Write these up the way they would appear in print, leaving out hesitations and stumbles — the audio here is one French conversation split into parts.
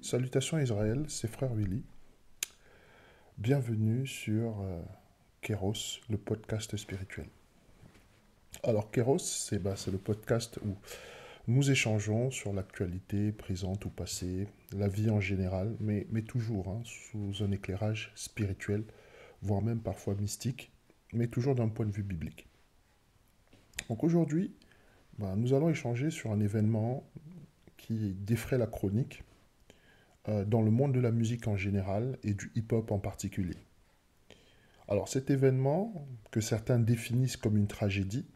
Salutations Israël, c'est Frère Willy. Bienvenue sur Kéros, le podcast spirituel. Alors Kéros, c'est le podcast où nous échangeons sur l'actualité présente ou passée, la vie en général, mais toujours sous un éclairage spirituel, voire même parfois mystique, mais toujours d'un point de vue biblique. Donc aujourd'hui, nous allons échanger sur un événement qui défraie la chronique dans le monde de la musique en général et du hip-hop en particulier. Alors cet événement, que certains définissent comme une tragédie,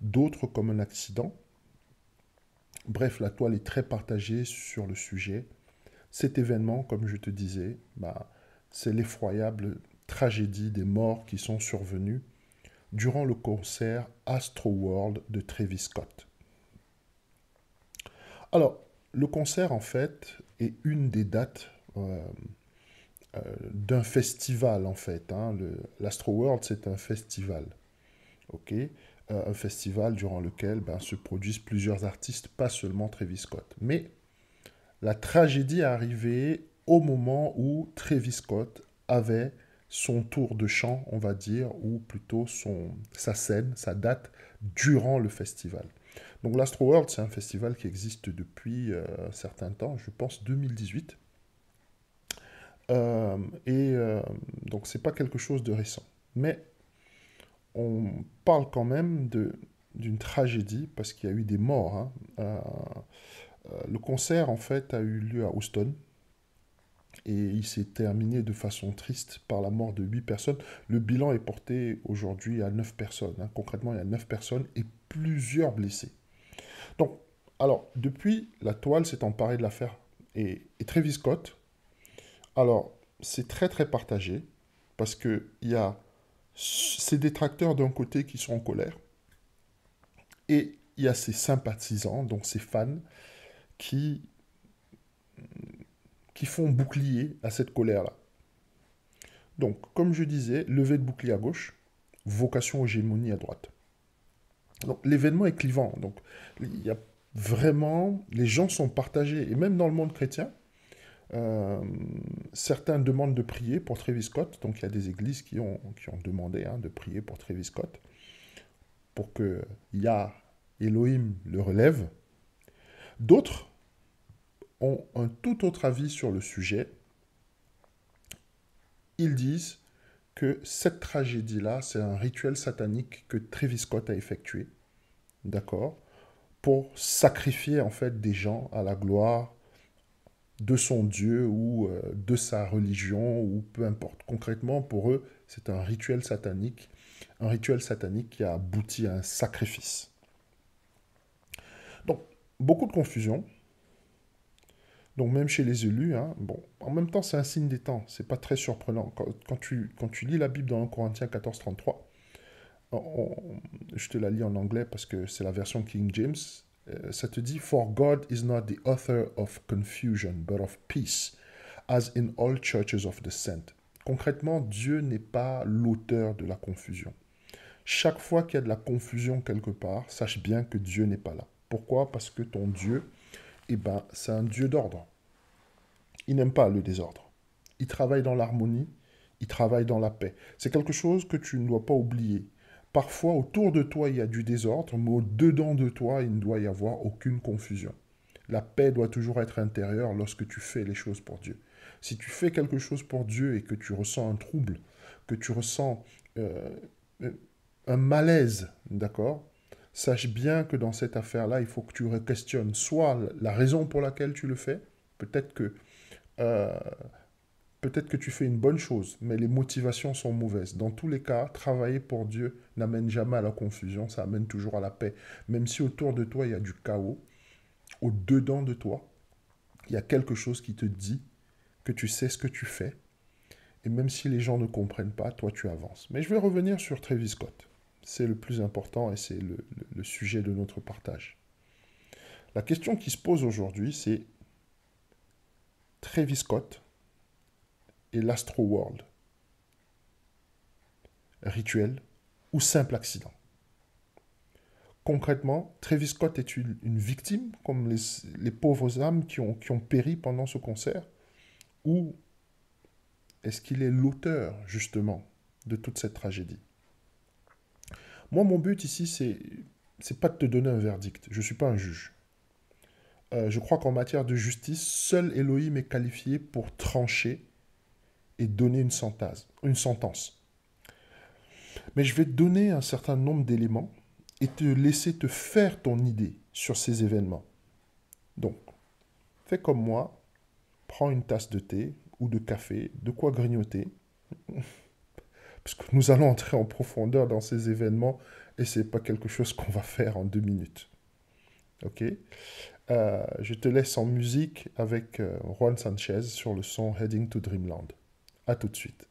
d'autres comme un accident, bref, la toile est très partagée sur le sujet. Cet événement, comme je te disais, c'est l'effroyable tragédie des morts qui sont survenus durant le concert Astroworld de Travis Scott. Alors, le concert, en fait, est une des dates d'un festival, en fait. L'Astroworld, c'est un festival. Ok, un festival durant lequel se produisent plusieurs artistes, pas seulement Travis Scott. Mais la tragédie est arrivée au moment où Travis Scott avait son tour de chant, on va dire, ou plutôt sa scène, sa date, durant le festival. Donc l'Astroworld, c'est un festival qui existe depuis un certain temps, je pense 2018. Euh, et euh, donc c'est pas quelque chose de récent. Mais on parle quand même d'une tragédie parce qu'il y a eu des morts. Le concert, en fait, a eu lieu à Houston et il s'est terminé de façon triste par la mort de 8 personnes. Le bilan est porté aujourd'hui à 9 personnes. Concrètement, il y a 9 personnes et plusieurs blessés. Donc, alors, depuis, la toile s'est emparée de l'affaire. Et Travis Scott, alors, c'est très très partagé parce qu'il y a ses détracteurs d'un côté qui sont en colère. Et il y a ses sympathisants, donc ses fans, qui, qui font bouclier à cette colère-là. Donc, comme je disais, levée de bouclier à gauche, vocation hégémonie à droite. Donc, l'événement est clivant. Donc, il y a vraiment, les gens sont partagés. Et même dans le monde chrétien, euh, certains demandent de prier pour Travis Scott. Donc, il y a des églises qui ont demandé de prier pour Travis Scott pour que Yah, Elohim, le relève. D'autres ont un tout autre avis sur le sujet. Ils disent que cette tragédie-là, c'est un rituel satanique que Travis Scott a effectué, d'accord, pour sacrifier en fait des gens à la gloire de son Dieu ou de sa religion ou peu importe. Concrètement, pour eux, c'est un rituel satanique qui a abouti à un sacrifice. Donc, beaucoup de confusion. Donc même chez les élus, bon, en même temps c'est un signe des temps, c'est pas très surprenant. Quand tu lis la Bible dans 1 Corinthiens 14, 33, je te la lis en anglais parce que c'est la version King James, ça te dit For God is not the author of confusion, but of peace, as in all churches of the saints. Concrètement, Dieu n'est pas l'auteur de la confusion. Chaque fois qu'il y a de la confusion quelque part, sache bien que Dieu n'est pas là. Pourquoi? Parce que ton Dieu, c'est un Dieu d'ordre. Il n'aime pas le désordre. Il travaille dans l'harmonie, il travaille dans la paix. C'est quelque chose que tu ne dois pas oublier. Parfois, autour de toi, il y a du désordre, mais au-dedans de toi, il ne doit y avoir aucune confusion. La paix doit toujours être intérieure lorsque tu fais les choses pour Dieu. Si tu fais quelque chose pour Dieu et que tu ressens un trouble, que tu ressens euh, euh, un malaise, d'accord? Sache bien que dans cette affaire-là, il faut que tu questionnes soit la raison pour laquelle tu le fais, peut-être que euh, peut-être que tu fais une bonne chose, mais les motivations sont mauvaises. Dans tous les cas, travailler pour Dieu n'amène jamais à la confusion, ça amène toujours à la paix. Même si autour de toi, il y a du chaos, au-dedans de toi, il y a quelque chose qui te dit que tu sais ce que tu fais. Et même si les gens ne comprennent pas, toi, tu avances. Mais je vais revenir sur Travis Scott. C'est le plus important et c'est le sujet de notre partage. La question qui se pose aujourd'hui, c'est Travis Scott et l'Astro World. Rituel ou simple accident. concrètement, Travis Scott est une victime, comme les pauvres âmes qui ont péri pendant ce concert, ou est-ce qu'il est l'auteur, justement, de toute cette tragédie? Moi, mon but ici, c'est pas de te donner un verdict. Je ne suis pas un juge. Je crois qu'en matière de justice, seul Elohim est qualifié pour trancher et donner une sentence. Mais je vais te donner un certain nombre d'éléments et te laisser te faire ton idée sur ces événements. Donc, fais comme moi, prends une tasse de thé ou de café, de quoi grignoter, parce que nous allons entrer en profondeur dans ces événements et c'est pas quelque chose qu'on va faire en 2 minutes. Ok? Je te laisse en musique avec Juan Sanchez sur le son Heading to Dreamland. À tout de suite.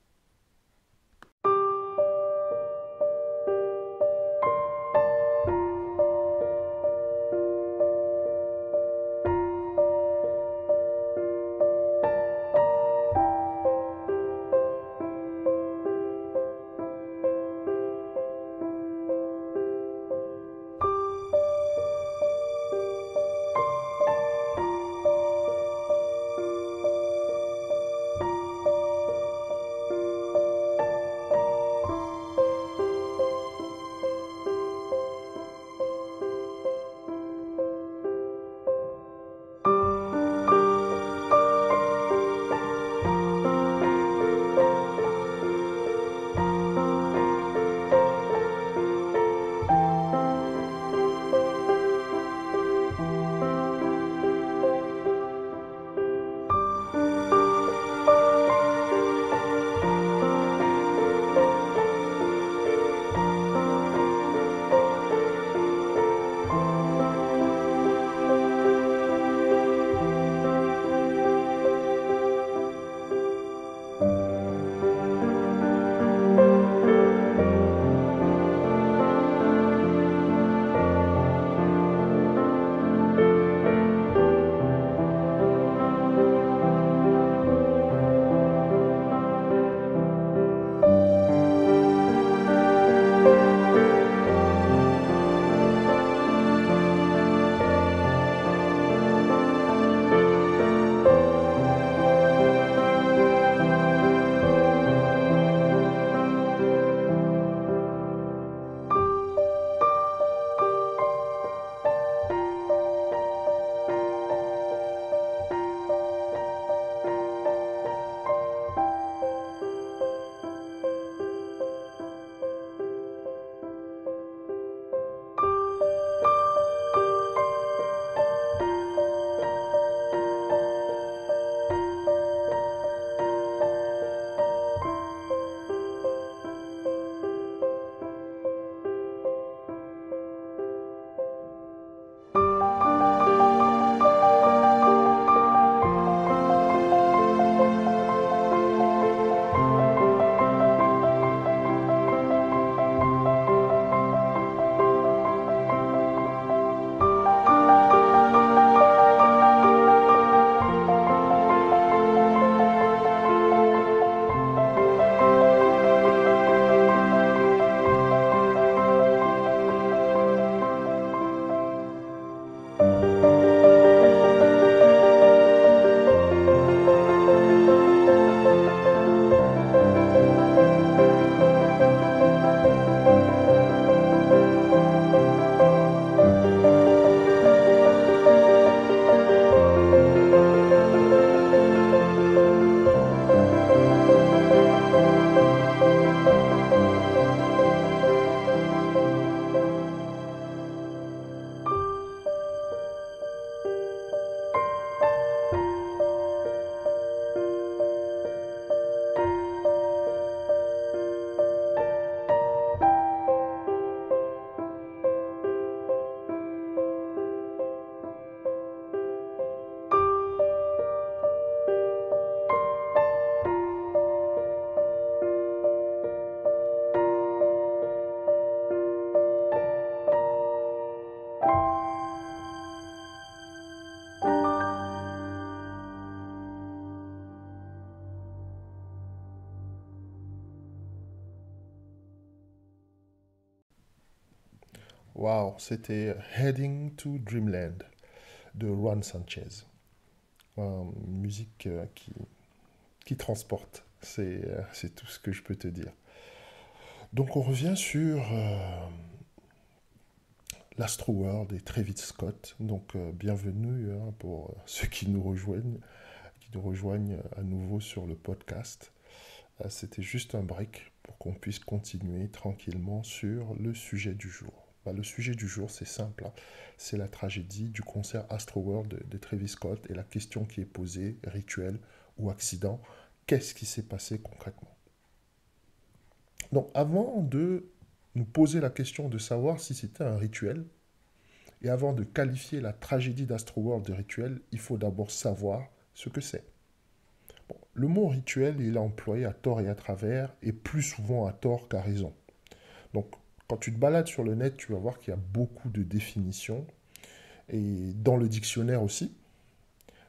Wow, c'était Heading to Dreamland de Juan Sanchez. Une musique qui transporte, c'est tout ce que je peux te dire. Donc on revient sur l'Astro World et Travis Scott. Donc bienvenue pour ceux qui nous rejoignent à nouveau sur le podcast. C'était juste un break pour qu'on puisse continuer tranquillement sur le sujet du jour. Le sujet du jour, c'est simple, hein. C'est la tragédie du concert Astroworld de Travis Scott et la question qui est posée, rituel ou accident, qu'est-ce qui s'est passé concrètement? Donc avant de nous poser la question de savoir si c'était un rituel, et avant de qualifier la tragédie d'Astroworld de rituel, il faut d'abord savoir ce que c'est. Bon, le mot rituel, il est employé à tort et à travers, et plus souvent à tort qu'à raison. Donc, quand tu te balades sur le net, tu vas voir qu'il y a beaucoup de définitions, et dans le dictionnaire aussi.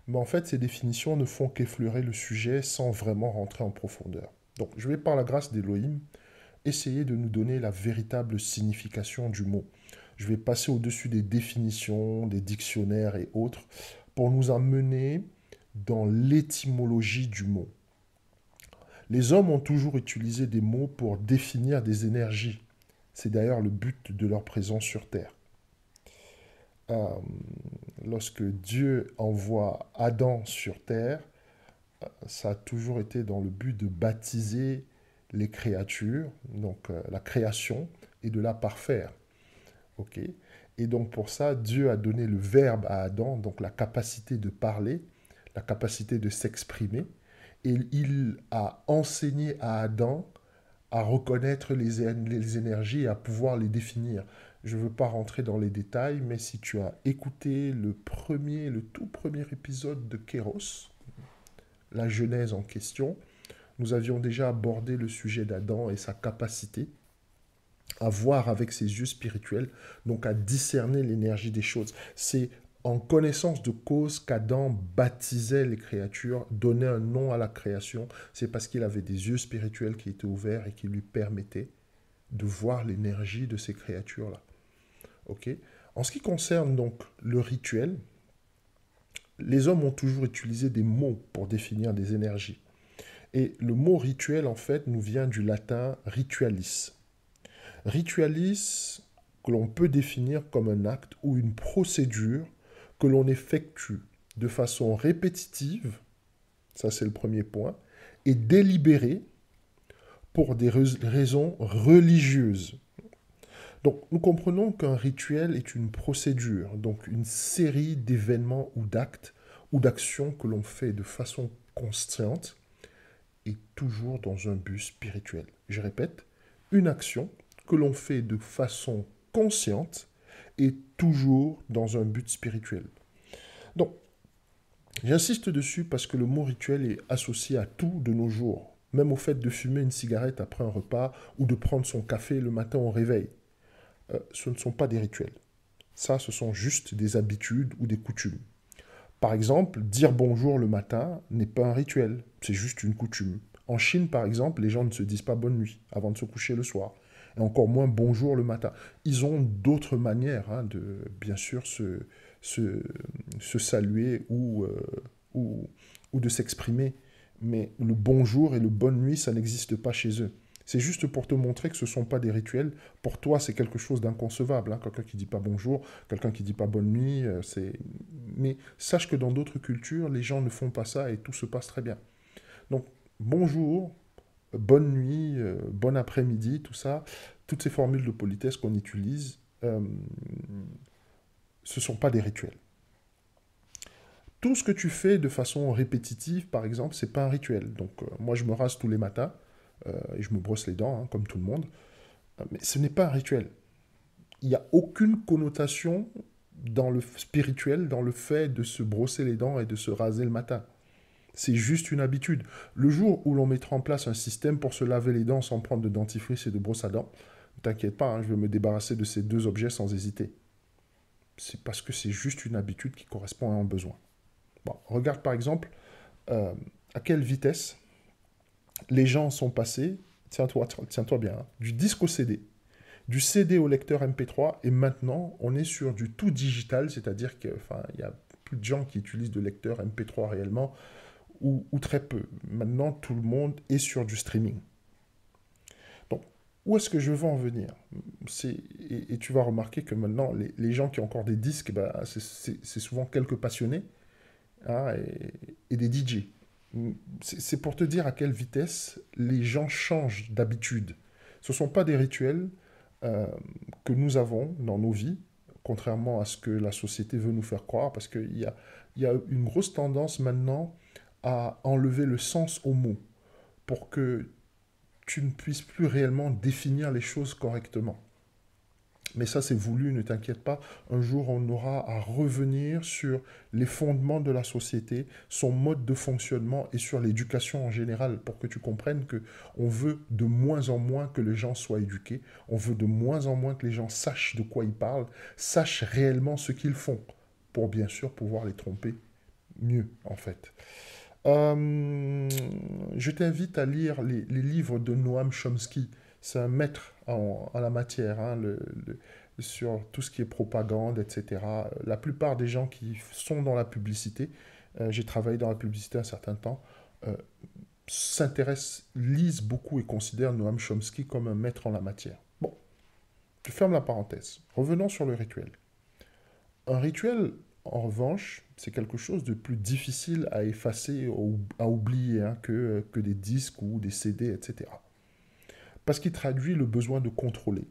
Mais en fait, ces définitions ne font qu'effleurer le sujet sans vraiment rentrer en profondeur. Donc, je vais, par la grâce d'Elohim, essayer de nous donner la véritable signification du mot. Je vais passer au-dessus des définitions, des dictionnaires et autres, pour nous amener dans l'étymologie du mot. Les hommes ont toujours utilisé des mots pour définir des énergies. C'est d'ailleurs le but de leur présence sur Terre. Euh, Lorsque Dieu envoie Adam sur Terre, ça a toujours été dans le but de baptiser les créatures, donc la création, et de la parfaire. Ok. Et donc pour ça, Dieu a donné le verbe à Adam, donc la capacité de parler, la capacité de s'exprimer, et il a enseigné à Adam à reconnaître les énergies et à pouvoir les définir. Je ne veux pas rentrer dans les détails, mais si tu as écouté le tout premier épisode de Kéros, la Genèse en question, nous avions déjà abordé le sujet d'Adam et sa capacité à voir avec ses yeux spirituels, donc à discerner l'énergie des choses. C'est en connaissance de cause qu'Adam baptisait les créatures, donnait un nom à la création. C'est parce qu'il avait des yeux spirituels qui étaient ouverts et qui lui permettaient de voir l'énergie de ces créatures-là. Ok. En ce qui concerne donc le rituel, les hommes ont toujours utilisé des mots pour définir des énergies. Et le mot rituel, en fait, nous vient du latin ritualis. Ritualis, que l'on peut définir comme un acte ou une procédure que l'on effectue de façon répétitive, ça c'est le premier point, et délibérée pour des raisons religieuses. Donc nous comprenons qu'un rituel est une procédure, donc une série d'événements ou d'actes ou d'actions que l'on fait de façon consciente et toujours dans un but spirituel. Je répète, une action que l'on fait de façon consciente et toujours dans un but spirituel. Donc, j'insiste dessus parce que le mot rituel est associé à tout de nos jours, même au fait de fumer une cigarette après un repas ou de prendre son café le matin au réveil. Ce ne sont pas des rituels. Ça, ce sont juste des habitudes ou des coutumes. Par exemple, dire bonjour le matin n'est pas un rituel, c'est juste une coutume. En Chine, par exemple, les gens ne se disent pas bonne nuit avant de se coucher le soir. Et encore moins bonjour le matin. Ils ont d'autres manières de, bien sûr, se saluer ou de s'exprimer. Mais le bonjour et le bonne nuit, ça n'existe pas chez eux. C'est juste pour te montrer que ce ne sont pas des rituels. Pour toi, c'est quelque chose d'inconcevable. Quelqu'un qui ne dit pas bonjour, quelqu'un qui ne dit pas bonne nuit. Mais sache que dans d'autres cultures, les gens ne font pas ça et tout se passe très bien. Donc, bonjour, bonne nuit, bon après-midi, tout ça, toutes ces formules de politesse qu'on utilise, ce ne sont pas des rituels. Tout ce que tu fais de façon répétitive, par exemple, c'est pas un rituel. Donc, moi, je me rase tous les matins et je me brosse les dents, comme tout le monde. Mais ce n'est pas un rituel. Il n'y a aucune connotation dans le spirituel, dans le fait de se brosser les dents et de se raser le matin. C'est juste une habitude. Le jour où l'on mettra en place un système pour se laver les dents sans prendre de dentifrice et de brosse à dents, ne t'inquiète pas, je vais me débarrasser de ces deux objets sans hésiter. C'est parce que c'est juste une habitude qui correspond à un besoin. Bon, regarde par exemple à quelle vitesse les gens sont passés, tiens-toi bien, du disque au CD, du CD au lecteur MP3, et maintenant, on est sur du tout digital, c'est-à-dire qu'il y a plus de gens qui utilisent de lecteurs MP3 réellement, ou très peu. Maintenant, tout le monde est sur du streaming. Donc, où est-ce que je veux en venir? Et tu vas remarquer que maintenant, les gens qui ont encore des disques, bah, c'est souvent quelques passionnés, hein, et des DJ. C'est pour te dire à quelle vitesse les gens changent d'habitude. Ce ne sont pas des rituels euh, que nous avons dans nos vies, contrairement à ce que la société veut nous faire croire, parce il y a une grosse tendance maintenant à enlever le sens aux mots pour que tu ne puisses plus réellement définir les choses correctement. Mais ça, c'est voulu, ne t'inquiète pas. Un jour, on aura à revenir sur les fondements de la société, son mode de fonctionnement et sur l'éducation en général, pour que tu comprennes que on veut de moins en moins que les gens soient éduqués, on veut de moins en moins que les gens sachent de quoi ils parlent, sachent réellement ce qu'ils font, pour bien sûr pouvoir les tromper mieux, en fait. Je t'invite à lire les livres de Noam Chomsky. C'est un maître en la matière, hein, sur tout ce qui est propagande, etc. La plupart des gens qui sont dans la publicité, j'ai travaillé dans la publicité un certain temps, euh, s'intéressent, lisent beaucoup et considèrent Noam Chomsky comme un maître en la matière. Bon, je ferme la parenthèse. Revenons sur le rituel. Un rituel, en revanche, c'est quelque chose de plus difficile à effacer ou à oublier, hein, que des disques ou des CD, etc. Parce qu'il traduit le besoin de contrôler.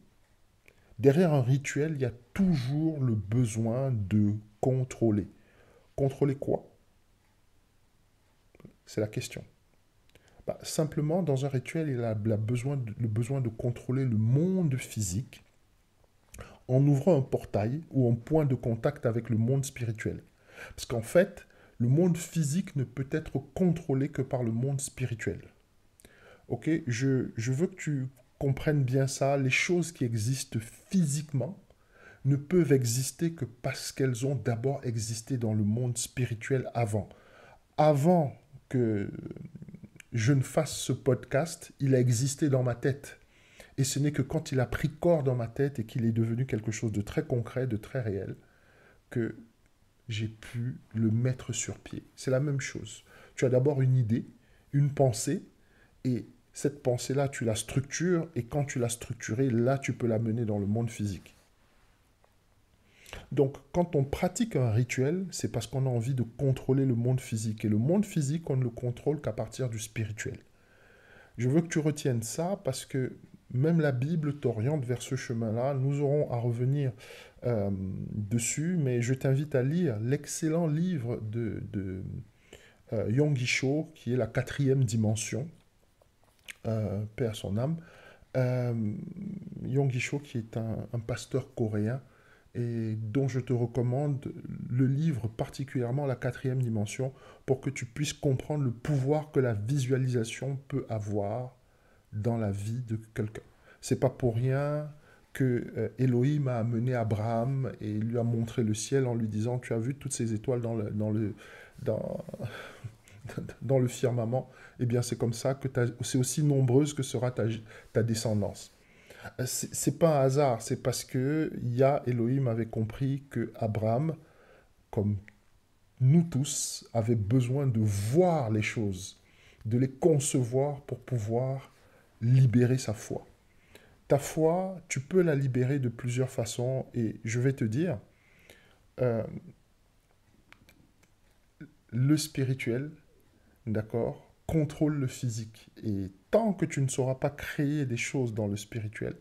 Derrière un rituel, il y a toujours le besoin de contrôler. Contrôler quoi? C'est la question. Bah, simplement, dans un rituel, il a le besoin de contrôler le monde physique en ouvrant un portail ou un point de contact avec le monde spirituel. Parce qu'en fait, le monde physique ne peut être contrôlé que par le monde spirituel. Ok, je veux que tu comprennes bien ça. Les choses qui existent physiquement ne peuvent exister que parce qu'elles ont d'abord existé dans le monde spirituel avant. Avant que je ne fasse ce podcast, il a existé dans ma tête. Et ce n'est que quand il a pris corps dans ma tête et qu'il est devenu quelque chose de très concret, de très réel, que j'ai pu le mettre sur pied. C'est la même chose. Tu as d'abord une idée, une pensée, et cette pensée-là, tu la structures, et quand tu l'as structurée, là, tu peux la mener dans le monde physique. Donc, quand on pratique un rituel, c'est parce qu'on a envie de contrôler le monde physique. Et le monde physique, on ne le contrôle qu'à partir du spirituel. Je veux que tu retiennes ça parce que même la Bible t'oriente vers ce chemin-là. Nous aurons à revenir dessus, mais je t'invite à lire l'excellent livre de Yonggi Cho, qui est La quatrième dimension, paix à son âme. Yonggi Cho, qui est un pasteur coréen, et dont je te recommande le livre, particulièrement La quatrième dimension, pour que tu puisses comprendre le pouvoir que la visualisation peut avoir dans la vie de quelqu'un. C'est pas pour rien que Elohim a amené Abraham et lui a montré le ciel en lui disant: tu as vu toutes ces étoiles dans, dans le firmament. Eh bien, c'est comme ça que c'est aussi nombreuse que sera ta descendance. C'est pas un hasard, c'est parce que Elohim avait compris que Abraham, comme nous tous, avait besoin de voir les choses, de les concevoir pour pouvoir libérer sa foi. Ta foi, tu peux la libérer de plusieurs façons, et je vais te dire, euh, le spirituel, d'accord, contrôle le physique. Et tant que tu ne sauras pas créer des choses dans le spirituel,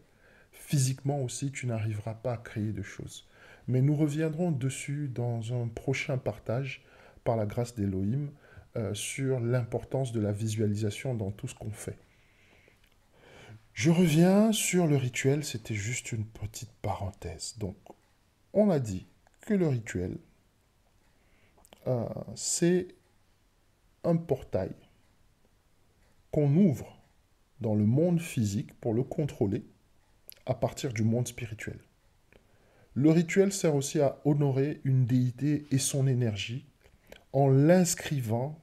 physiquement aussi, tu n'arriveras pas à créer de choses. Mais nous reviendrons dessus dans un prochain partage, par la grâce d'Elohim, sur l'importance de la visualisation dans tout ce qu'on fait. Je reviens sur le rituel, c'était juste une petite parenthèse. Donc, on a dit que le rituel, c'est un portail qu'on ouvre dans le monde physique pour le contrôler à partir du monde spirituel. Le rituel sert aussi à honorer une déité et son énergie en l'inscrivant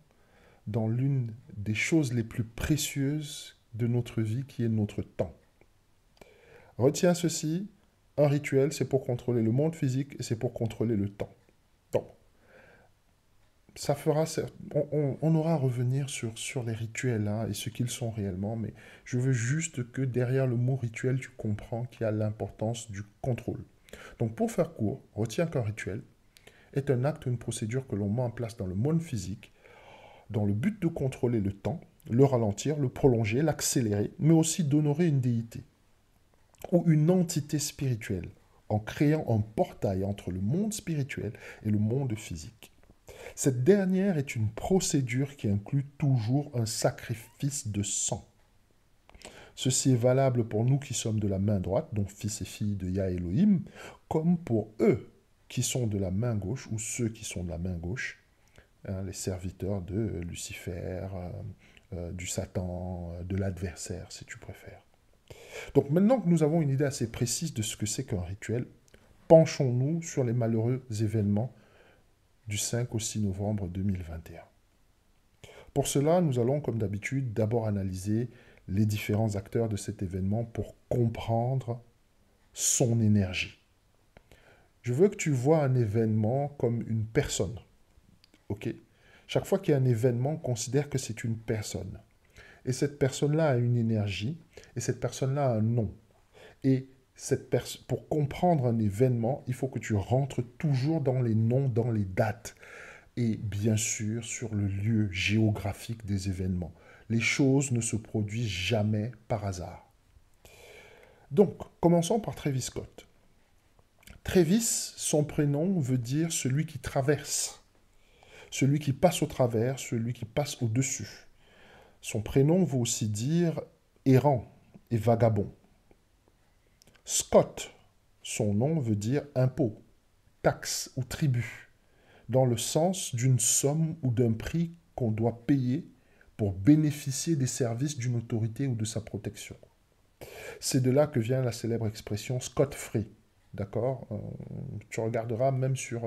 dans l'une des choses les plus précieuses de notre vie qui est notre temps. Retiens ceci, un rituel, c'est pour contrôler le monde physique et c'est pour contrôler le temps. Donc, ça fera, on aura à revenir sur les rituels hein, et ce qu'ils sont réellement, mais je veux juste que derrière le mot rituel, tu comprends qu'il y a l'importance du contrôle. Donc, pour faire court, retiens qu'un rituel est un acte ou une procédure que l'on met en place dans le monde physique dans le but de contrôler le temps, le ralentir, le prolonger, l'accélérer, mais aussi d'honorer une déité ou une entité spirituelle en créant un portail entre le monde spirituel et le monde physique. Cette dernière est une procédure qui inclut toujours un sacrifice de sang. Ceci est valable pour nous qui sommes de la main droite, donc fils et filles de Yah Elohim, comme pour eux qui sont de la main gauche ou ceux qui sont de la main gauche, hein, les serviteurs de Lucifer, du Satan, de l'adversaire, si tu préfères. Donc maintenant que nous avons une idée assez précise de ce que c'est qu'un rituel, penchons-nous sur les malheureux événements du 5 au 6 novembre 2021. Pour cela, nous allons, comme d'habitude, d'abord analyser les différents acteurs de cet événement pour comprendre son énergie. Je veux que tu vois un événement comme une personne. Ok? Chaque fois qu'il y a un événement, considère que c'est une personne. Et cette personne-là a une énergie, et cette personne-là a un nom. Et pour comprendre un événement, il faut que tu rentres toujours dans les noms, dans les dates. Et bien sûr, sur le lieu géographique des événements. Les choses ne se produisent jamais par hasard. Donc, commençons par Travis Scott. Travis, son prénom veut dire celui qui traverse, celui qui passe au travers, celui qui passe au-dessus. Son prénom veut aussi dire errant et vagabond. Scott, son nom veut dire impôt, taxe ou tribut, dans le sens d'une somme ou d'un prix qu'on doit payer pour bénéficier des services d'une autorité ou de sa protection. C'est de là que vient la célèbre expression Scott Free. D'accord? Tu regarderas même sur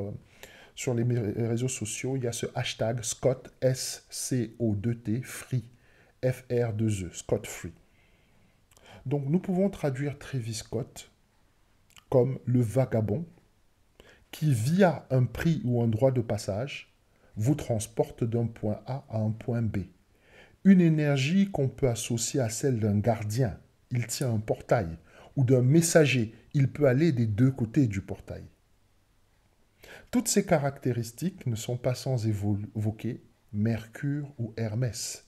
les réseaux sociaux, il y a ce hashtag Scott, S-C-O-2-T, Free, F-R-2-E, Scott Free. Donc nous pouvons traduire Travis Scott comme le vagabond qui, via un prix ou un droit de passage, vous transporte d'un point A à un point B. Une énergie qu'on peut associer à celle d'un gardien, il tient un portail, ou d'un messager, il peut aller des deux côtés du portail. Toutes ces caractéristiques ne sont pas sans évoquer Mercure ou Hermès,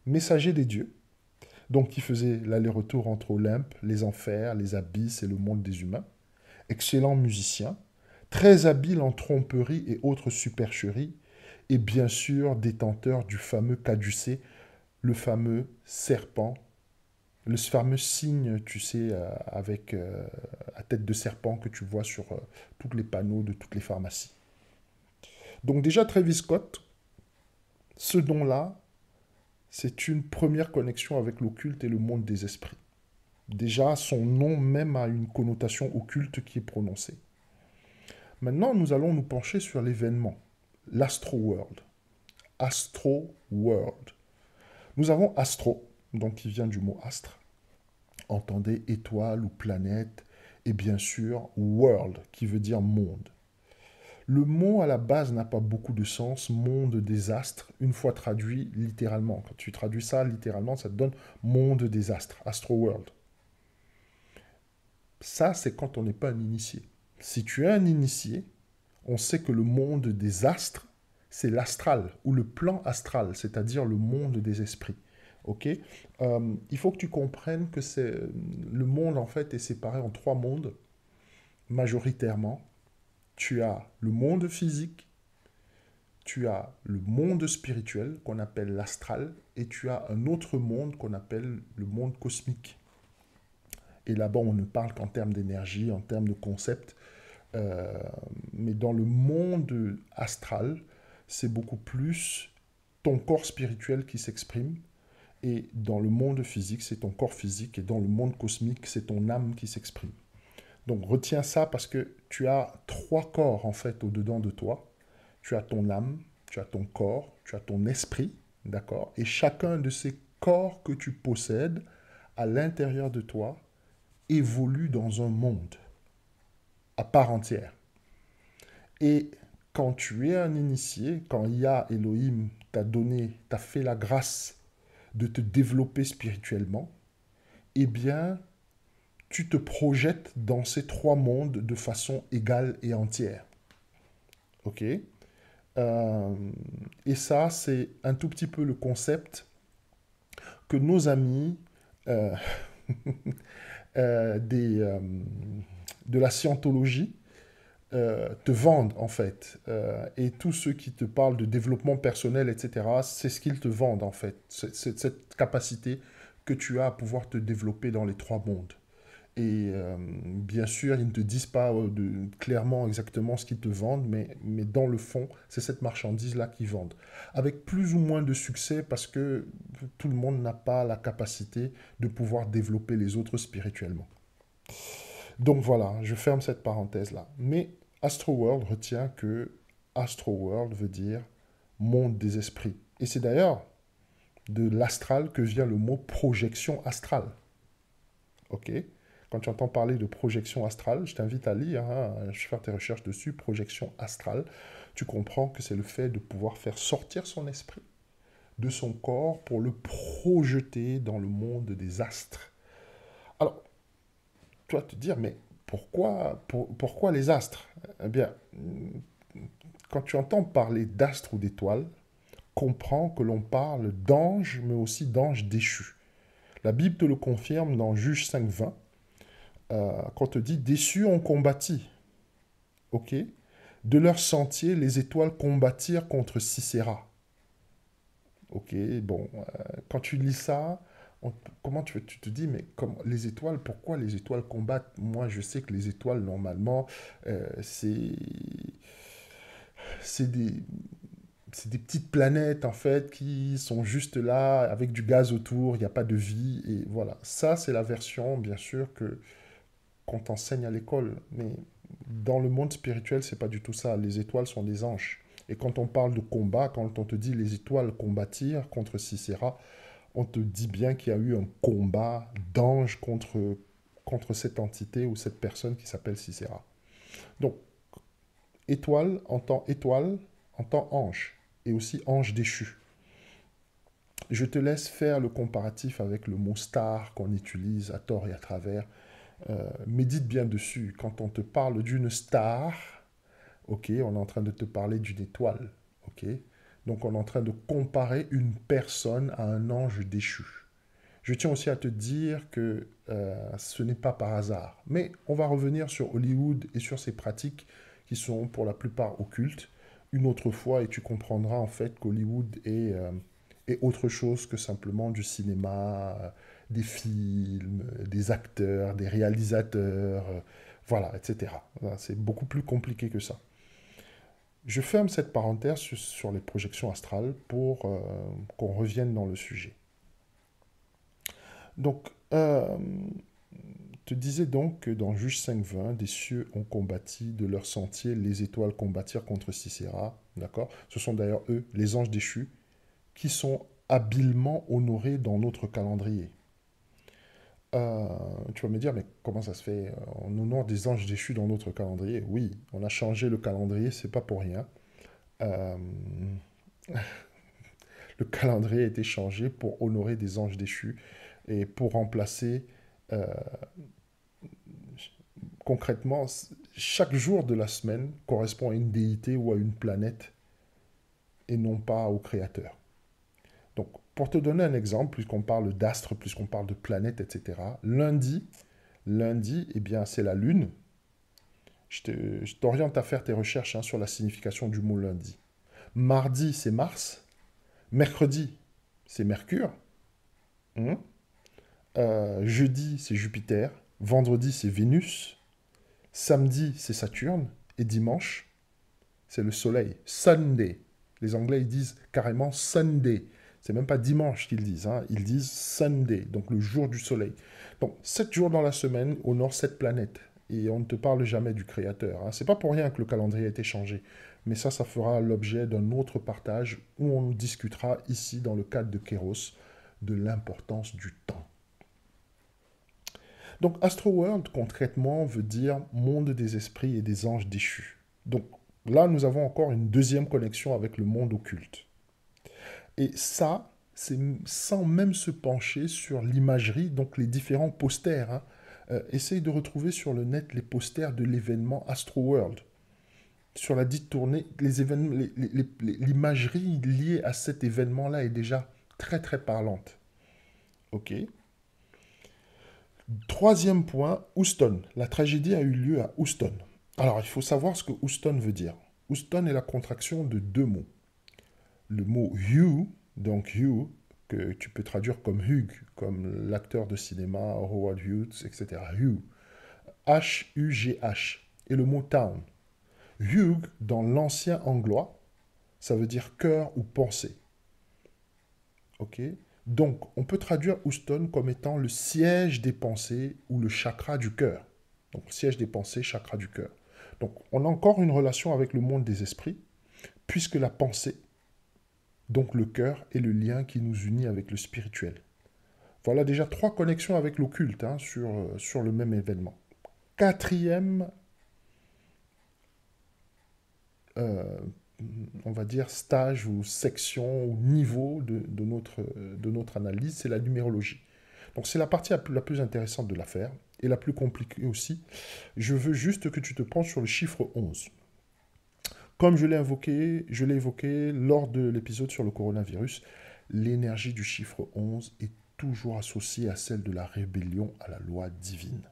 messager des dieux, donc qui faisait l'aller-retour entre Olympe, les enfers, les abysses et le monde des humains, excellent musicien, très habile en tromperie et autres supercheries, et bien sûr détenteur du fameux caducée, le fameux serpent, le fameux signe, tu sais, avec à tête de serpent que tu vois sur tous les panneaux de toutes les pharmacies. Donc déjà, Travis Scott, ce don-là, c'est une première connexion avec l'occulte et le monde des esprits. Déjà, son nom même a une connotation occulte qui est prononcée. Maintenant, nous allons nous pencher sur l'événement, l'Astro World. Astro World. Nous avons astro, donc qui vient du mot astre, entendez étoile ou planète, et bien sûr world, qui veut dire monde. Le mot à la base n'a pas beaucoup de sens, monde des astres, une fois traduit littéralement. Quand tu traduis ça littéralement, ça te donne monde des astres, astro world. Ça, c'est quand on n'est pas un initié. Si tu es un initié, on sait que le monde des astres, c'est l'astral, ou le plan astral, c'est-à-dire le monde des esprits. Ok? Il faut que tu comprennes que le monde, en fait, est séparé en trois mondes, majoritairement. Tu as le monde physique, tu as le monde spirituel, qu'on appelle l'astral, et tu as un autre monde qu'on appelle le monde cosmique. Et là-bas, on ne parle qu'en termes d'énergie, en termes de concept. Mais dans le monde astral, c'est beaucoup plus ton corps spirituel qui s'exprime. Et dans le monde physique, c'est ton corps physique. Et dans le monde cosmique, c'est ton âme qui s'exprime. Donc retiens ça parce que tu as trois corps en fait au-dedans de toi. Tu as ton âme, tu as ton corps, tu as ton esprit, d'accord? Et chacun de ces corps que tu possèdes à l'intérieur de toi évolue dans un monde à part entière. Et quand tu es un initié, quand Yah Elohim t'a fait la grâce de te développer spirituellement, eh bien, tu te projettes dans ces trois mondes de façon égale et entière. Ok. Et ça, c'est un tout petit peu le concept que nos amis euh, des, de la scientologie te vendent en fait. Et tous ceux qui te parlent de développement personnel, etc., c'est ce qu'ils te vendent en fait. C'est cette capacité que tu as à pouvoir te développer dans les trois mondes. Et bien sûr, ils ne te disent pas clairement exactement ce qu'ils te vendent, mais dans le fond, c'est cette marchandise-là qu'ils vendent. Avec plus ou moins de succès parce que tout le monde n'a pas la capacité de pouvoir développer les autres spirituellement. Donc voilà, je ferme cette parenthèse-là. Mais Astroworld retient que Astroworld veut dire monde des esprits. Et c'est d'ailleurs de l'astral que vient le mot projection astrale. Ok. Quand tu entends parler de projection astrale, je t'invite à lire, hein, je vais faire tes recherches dessus, projection astrale. Tu comprends que c'est le fait de pouvoir faire sortir son esprit de son corps pour le projeter dans le monde des astres. Alors, tu vas te dire, mais pourquoi les astres? Eh bien, quand tu entends parler d'astres ou d'étoiles, comprends que l'on parle d'anges, mais aussi d'anges déchus. La Bible te le confirme dans Juge 5.20, quand on te dit déçus ont combattu, ok? De leur sentier, les étoiles combattirent contre Sisera. Ok, bon, quand tu lis ça, comment tu te dis, mais les étoiles, pourquoi les étoiles combattent? Moi, je sais que les étoiles, normalement, c'est des, c'est des petites planètes, en fait, qui sont juste là, avec du gaz autour, il n'y a pas de vie, et voilà. Ça, c'est la version, bien sûr, qu'on t'enseigne à l'école. Mais dans le monde spirituel, c'est pas du tout ça. Les étoiles sont des anges. Et quand on parle de combat, quand on te dit les étoiles combattirent contre Sisera, on te dit bien qu'il y a eu un combat d'anges contre cette entité ou cette personne qui s'appelle Sisera. Donc, étoile, entend ange, et aussi ange déchu. Je te laisse faire le comparatif avec le mot star qu'on utilise à tort et à travers. Médite bien dessus. Quand on te parle d'une star, ok, on est en train de te parler d'une étoile, ok. Donc on est en train de comparer une personne à un ange déchu. Je tiens aussi à te dire que ce n'est pas par hasard. Mais on va revenir sur Hollywood et sur ses pratiques qui sont pour la plupart occultes une autre fois et tu comprendras en fait qu'Hollywood est autre chose que simplement du cinéma, des films, des acteurs, des réalisateurs, voilà, etc. C'est beaucoup plus compliqué que ça. Je ferme cette parenthèse sur les projections astrales pour qu'on revienne dans le sujet. Donc, te disais donc que dans Juge 5.20, des cieux ont combattu de leur sentier, les étoiles combattirent contre Sisera. D'accord. Ce sont d'ailleurs eux, les anges déchus, qui sont habilement honorés dans notre calendrier. Tu vas me dire, mais comment ça se fait? On honore des anges déchus dans notre calendrier? Oui, on a changé le calendrier, c'est pas pour rien. Euh, le calendrier a été changé pour honorer des anges déchus et pour remplacer euh, concrètement, chaque jour de la semaine correspond à une déité ou à une planète et non pas au créateur. Donc, pour te donner un exemple, puisqu'on parle d'astres, puisqu'on parle de planètes, etc., lundi, eh bien, c'est la Lune. Je t'oriente à faire tes recherches hein, sur la signification du mot lundi. Mardi, c'est Mars. Mercredi, c'est Mercure. Hum. Jeudi, c'est Jupiter. Vendredi, c'est Vénus. Samedi, c'est Saturne. Et dimanche, c'est le soleil. Sunday. Les Anglais, ils disent carrément Sunday. C'est même pas dimanche qu'ils disent. Hein. Ils disent Sunday, donc le jour du soleil. Donc, 7 jours dans la semaine honorent 7 planètes. Et on ne te parle jamais du créateur. Hein. C'est pas pour rien que le calendrier a été changé. Mais ça fera l'objet d'un autre partage où on discutera ici, dans le cadre de Kéros, de l'importance du temps. Donc, Astroworld, concrètement, veut dire monde des esprits et des anges déchus. Donc, là, nous avons encore une deuxième connexion avec le monde occulte. Et ça, c'est sans même se pencher sur l'imagerie, donc les différents posters. Hein. Essaye de retrouver sur le net les posters de l'événement Astroworld. Sur la dite tournée, l'imagerie liée à cet événement-là est déjà très très parlante. Ok. Troisième point, Houston. La tragédie a eu lieu à Houston. Alors, il faut savoir ce que Houston veut dire. Houston est la contraction de deux mots. Le mot Hugh, donc Hugh, que tu peux traduire comme Hugh, comme l'acteur de cinéma Howard Hughes, etc. Hugh. H-U-G-H. Et le mot town. Hugh, dans l'ancien anglois, ça veut dire cœur ou pensée. Ok. Donc, on peut traduire Houston comme étant le siège des pensées ou le chakra du cœur. Donc, siège des pensées, chakra du cœur. Donc, on a encore une relation avec le monde des esprits, puisque la pensée, donc le cœur, est le lien qui nous unit avec le spirituel. Voilà déjà trois connexions avec l'occulte hein, sur le même événement. Quatrième, on va dire, stage ou section ou niveau de notre analyse, c'est la numérologie. Donc c'est la partie la plus intéressante de l'affaire et la plus compliquée aussi. Je veux juste que tu te penches sur le chiffre 11. Comme je l'ai évoqué lors de l'épisode sur le coronavirus, l'énergie du chiffre 11 est toujours associée à celle de la rébellion à la loi divine.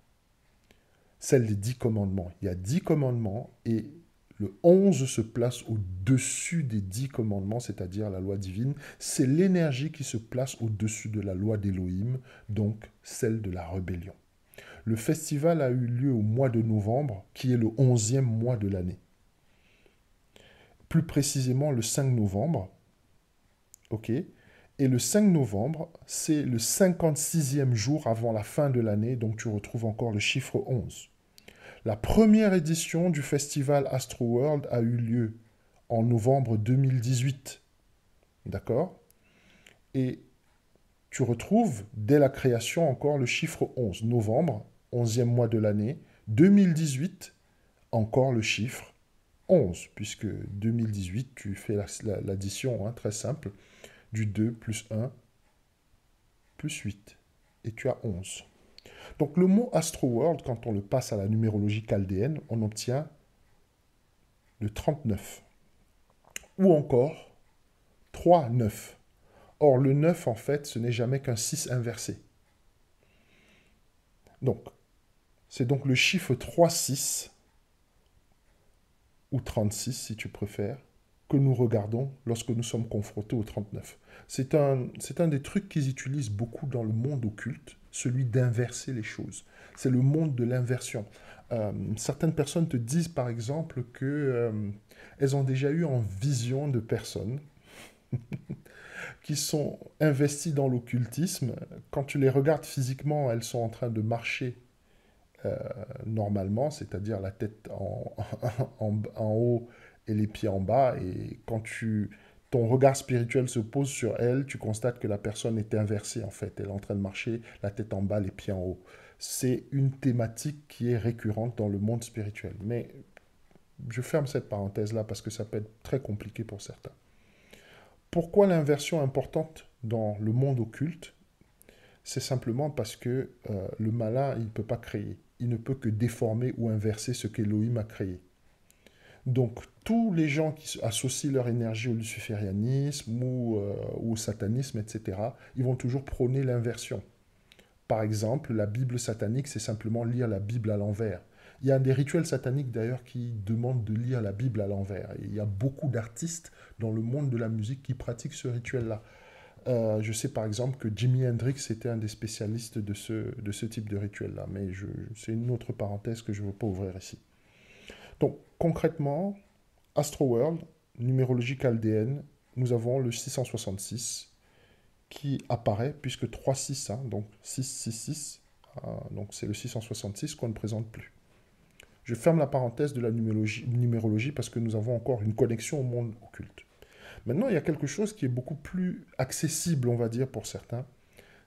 Celle des 10 commandements. Il y a 10 commandements et le 11 se place au-dessus des 10 commandements, c'est-à-dire la loi divine. C'est l'énergie qui se place au-dessus de la loi d'Élohim, donc celle de la rébellion. Le festival a eu lieu au mois de novembre, qui est le 11e mois de l'année. Plus précisément le 5 novembre. Ok. Et le 5 novembre, c'est le 56e jour avant la fin de l'année, donc tu retrouves encore le chiffre 11. La première édition du festival Astroworld a eu lieu en novembre 2018. D'accord? Et tu retrouves dès la création encore le chiffre 11. Novembre, 11e mois de l'année. 2018, encore le chiffre 11, puisque 2018, tu fais l'addition hein, très simple du 2 plus 1 plus 8. Et tu as 11. Donc le mot Astroworld, quand on le passe à la numérologie chaldéenne, on obtient le 39. Ou encore 3, 9. Or le 9, en fait, ce n'est jamais qu'un 6 inversé. Donc, c'est donc le chiffre 3, 6, ou 36 si tu préfères, que nous regardons lorsque nous sommes confrontés au 39. C'est un des trucs qu'ils utilisent beaucoup dans le monde occulte, celui d'inverser les choses. C'est le monde de l'inversion. Certaines personnes te disent par exemple qu'elles ont déjà eu en vision de personnes qui sont investies dans l'occultisme. Quand tu les regardes physiquement, elles sont en train de marcher normalement, c'est-à-dire la tête en haut et les pieds en bas. Et quand ton regard spirituel se pose sur elle, tu constates que la personne est inversée en fait. Elle est en train de marcher, la tête en bas, les pieds en haut. C'est une thématique qui est récurrente dans le monde spirituel. Mais je ferme cette parenthèse-là parce que ça peut être très compliqué pour certains. Pourquoi l'inversion est importante dans le monde occulte? C'est simplement parce que le malin, il ne peut pas créer. Il ne peut que déformer ou inverser ce qu'Elohim a créé. Donc, tous les gens qui associent leur énergie au luciférianisme ou au satanisme, etc., ils vont toujours prôner l'inversion. Par exemple, la Bible satanique, c'est simplement lire la Bible à l'envers. Il y a des rituels sataniques d'ailleurs qui demandent de lire la Bible à l'envers. Et il y a beaucoup d'artistes dans le monde de la musique qui pratiquent ce rituel-là. Je sais par exemple que Jimi Hendrix était un des spécialistes de ce type de rituel-là, mais c'est une autre parenthèse que je ne veux pas ouvrir ici. Donc concrètement, Astroworld, numérologie chaldéenne, nous avons le 666 qui apparaît, puisque 3-6, hein, donc 666, donc c'est le 666 qu'on ne présente plus. Je ferme la parenthèse de la numérologie parce que nous avons encore une connexion au monde occulte. Maintenant, il y a quelque chose qui est beaucoup plus accessible, on va dire, pour certains.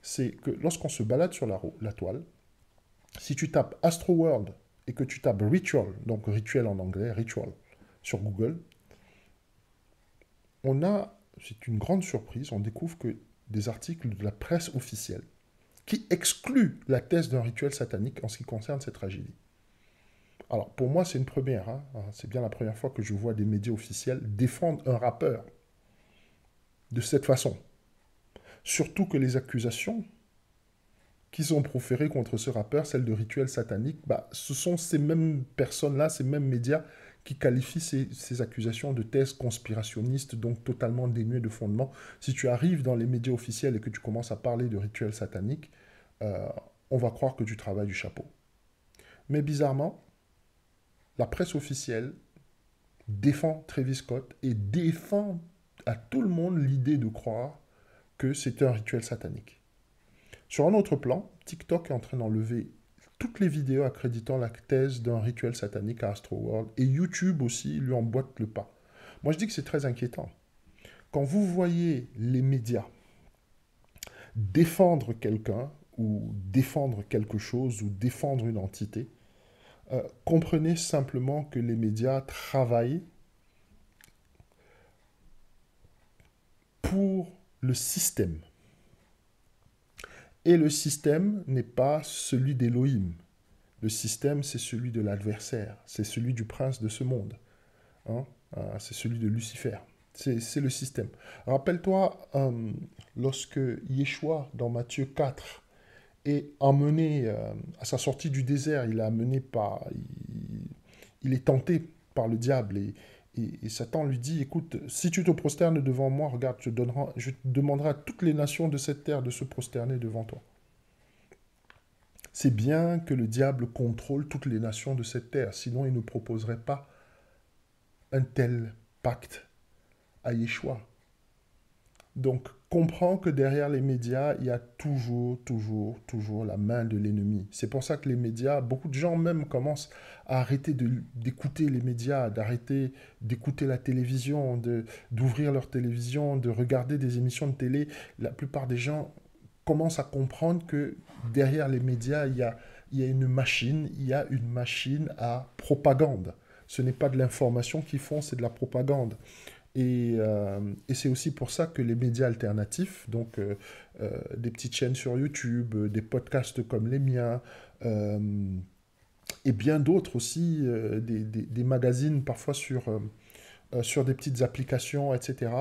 C'est que lorsqu'on se balade sur la toile, Si tu tapes Astroworld et que tu tapes Ritual, donc rituel en anglais, Ritual, sur Google, c'est une grande surprise, on découvre que des articles de la presse officielle qui excluent la thèse d'un rituel satanique en ce qui concerne cette tragédie. Alors, pour moi, c'est une première. Hein. C'est bien la première fois que je vois des médias officiels défendre un rappeur de cette façon. Surtout que les accusations qui sont proférées contre ce rappeur, celles de rituel satanique, ce sont ces mêmes personnes-là, ces mêmes médias qui qualifient ces accusations de thèse conspirationniste, donc totalement dénuées de fondement. Si tu arrives dans les médias officiels et que tu commences à parler de rituel satanique, euh, on va croire que tu travailles du chapeau. Mais bizarrement, la presse officielle défend Travis Scott et défend à tout le monde l'idée de croire que c'est un rituel satanique. Sur un autre plan, TikTok est en train d'enlever toutes les vidéos accréditant la thèse d'un rituel satanique à Astroworld et YouTube aussi lui emboîte le pas. Moi je dis que c'est très inquiétant. Quand vous voyez les médias défendre quelqu'un ou défendre quelque chose ou défendre une entité, comprenez simplement que les médias travaillent pour le système. Et le système n'est pas celui d'Élohim. Le système, c'est celui de l'adversaire. C'est celui du prince de ce monde. Hein? C'est celui de Lucifer. C'est le système. Rappelle-toi, lorsque Yeshua, dans Matthieu 4, est emmené à sa sortie du désert, il est tenté par le diable et Satan lui dit, écoute, si tu te prosternes devant moi, regarde, je demanderai à toutes les nations de cette terre de se prosterner devant toi. C'est bien que le diable contrôle toutes les nations de cette terre, sinon il ne proposerait pas un tel pacte à Yeshua. Donc, comprends que derrière les médias, il y a toujours la main de l'ennemi. C'est pour ça que les médias, beaucoup de gens même commencent à arrêter d'écouter les médias, d'arrêter d'écouter la télévision, d'ouvrir leur télévision, de regarder des émissions de télé. La plupart des gens commencent à comprendre que derrière les médias, il y a une machine à propagande. Ce n'est pas de l'information qu'ils font, c'est de la propagande. Et c'est aussi pour ça que les médias alternatifs, donc des petites chaînes sur YouTube, des podcasts comme les miens, euh, et bien d'autres aussi, des magazines parfois sur des petites applications, etc.,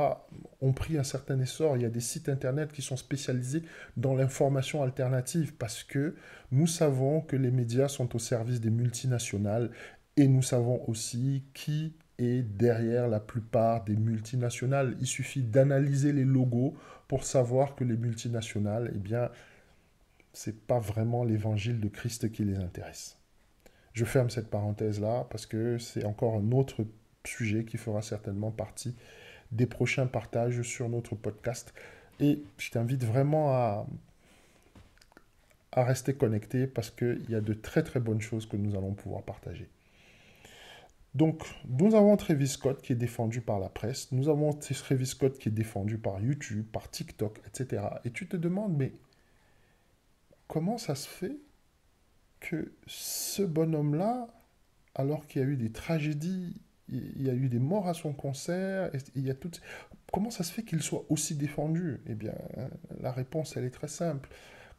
ont pris un certain essor. Il y a des sites internet qui sont spécialisés dans l'information alternative parce que nous savons que les médias sont au service des multinationales et nous savons aussi qui est derrière la plupart des multinationales. Il suffit d'analyser les logos pour savoir que les multinationales, eh bien, c'est pas vraiment l'évangile de Christ qui les intéresse. Je ferme cette parenthèse-là parce que c'est encore un autre sujet qui fera certainement partie des prochains partages sur notre podcast. Et je t'invite vraiment à rester connecté parce qu'il y a de très très bonnes choses que nous allons pouvoir partager. Donc, nous avons Travis Scott qui est défendu par la presse, nous avons Travis Scott qui est défendu par YouTube, par TikTok, etc. Et tu te demandes, mais comment ça se fait que ce bonhomme-là, alors qu'il y a eu des tragédies, il y a eu des morts à son concert, il y a tout... Comment ça se fait qu'il soit aussi défendu? Eh bien, la réponse, elle est très simple.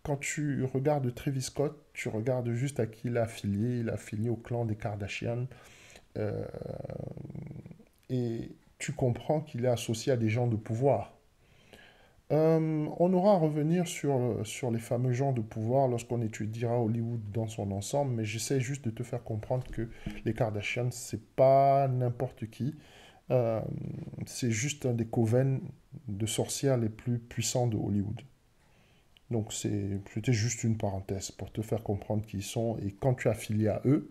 Quand tu regardes Travis Scott, tu regardes juste à qui il est affilié. Il est affilié au clan des Kardashian. Euh, et tu comprends qu'il est associé à des gens de pouvoir. On aura à revenir sur les fameux gens de pouvoir lorsqu'on étudiera Hollywood dans son ensemble, mais j'essaie juste de te faire comprendre que les Kardashians, c'est pas n'importe qui. Euh, c'est juste un des coven de sorcières les plus puissants de Hollywood. Donc c'était juste une parenthèse pour te faire comprendre qui ils sont. Et quand tu es affilié à eux,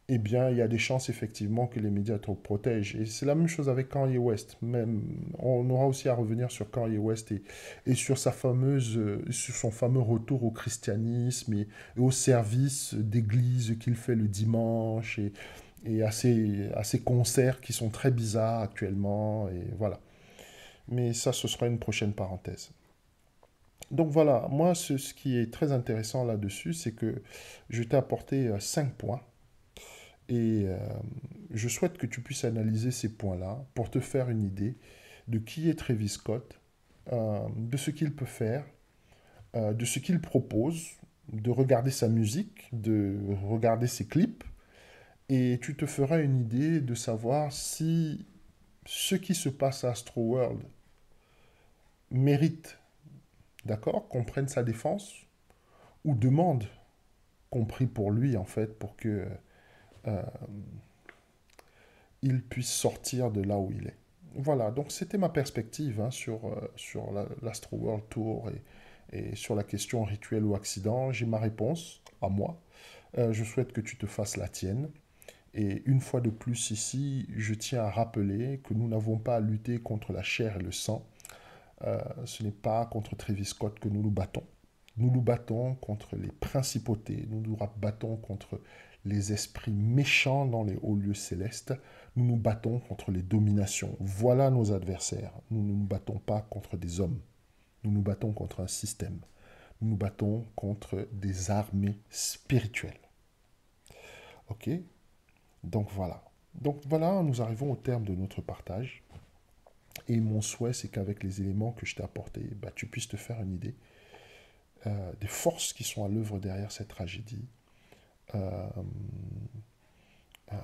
eh bien, il y a des chances effectivement que les médias te protègent. Et c'est la même chose avec Kanye West. Même, on aura aussi à revenir sur Kanye West et sur sur son fameux retour au christianisme et au service d'église qu'il fait le dimanche et à ses concerts qui sont très bizarres actuellement. Et voilà. Mais ça, ce sera une prochaine parenthèse. Donc voilà, moi, ce qui est très intéressant là-dessus, c'est que je t'ai apporté 5 points et je souhaite que tu puisses analyser ces points-là pour te faire une idée de qui est Travis Scott, de ce qu'il peut faire, de ce qu'il propose, de regarder sa musique, de regarder ses clips, et tu te feras une idée de savoir si ce qui se passe à Astroworld mérite, d'accord, qu'on prenne sa défense, ou demande qu'on prie pour lui, en fait, pour que euh, il puisse sortir de là où il est. Voilà, donc c'était ma perspective hein, sur l'Astro World Tour et sur la question rituel ou accident. J'ai ma réponse à moi. Je souhaite que tu te fasses la tienne. Et une fois de plus ici, je tiens à rappeler que nous n'avons pas à lutter contre la chair et le sang. Ce n'est pas contre Travis Scott que nous nous battons. Nous nous battons contre les principautés, nous nous battons contre les esprits méchants dans les hauts lieux célestes, nous nous battons contre les dominations. Voilà nos adversaires. Nous ne nous battons pas contre des hommes, nous nous battons contre un système. Nous nous battons contre des armées spirituelles. Ok? Donc voilà. Donc voilà, nous arrivons au terme de notre partage. Et mon souhait, c'est qu'avec les éléments que je t'ai apportés, bah, tu puisses te faire une idée des forces qui sont à l'œuvre derrière cette tragédie. Euh,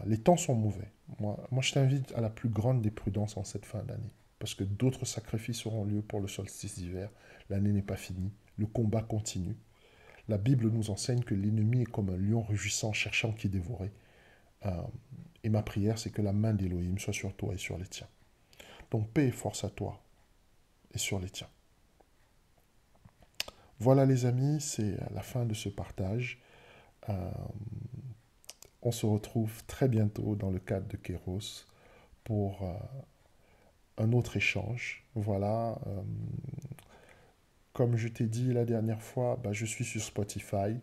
les temps sont mauvais. Moi, je t'invite à la plus grande des prudences en cette fin d'année. Parce que d'autres sacrifices auront lieu pour le solstice d'hiver. L'année n'est pas finie. Le combat continue. La Bible nous enseigne que l'ennemi est comme un lion rugissant cherchant qui dévorer. Euh, et ma prière, c'est que la main d'Élohim soit sur toi et sur les tiens. Donc paix et force à toi et sur les tiens. Voilà les amis, c'est la fin de ce partage. Euh, on se retrouve très bientôt dans le cadre de Kéros pour un autre échange. Voilà, comme je t'ai dit la dernière fois, bah, je suis sur Spotify,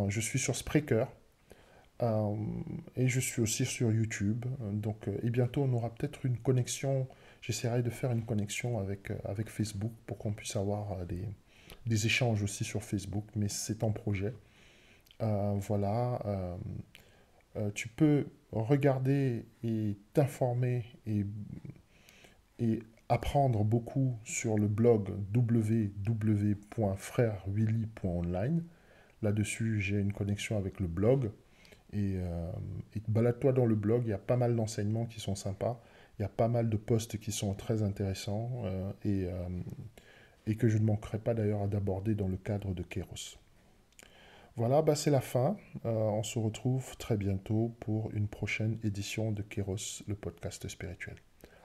je suis sur Spreaker euh, et je suis aussi sur YouTube. Donc, et bientôt, on aura peut-être une connexion. J'essaierai de faire une connexion avec Facebook pour qu'on puisse avoir des échanges aussi sur Facebook, mais c'est en projet. Voilà, tu peux regarder et t'informer et apprendre beaucoup sur le blog www.frèrewilly.online. Là-dessus, j'ai une connexion avec le blog. Et balade-toi dans le blog, il y a pas mal d'enseignements qui sont sympas. Il y a pas mal de posts qui sont très intéressants et que je ne manquerai pas d'ailleurs d'aborder dans le cadre de Kéros. Voilà, bah c'est la fin. On se retrouve très bientôt pour une prochaine édition de Kéros, le podcast spirituel.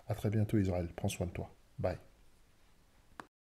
À très bientôt Israël. Prends soin de toi. Bye.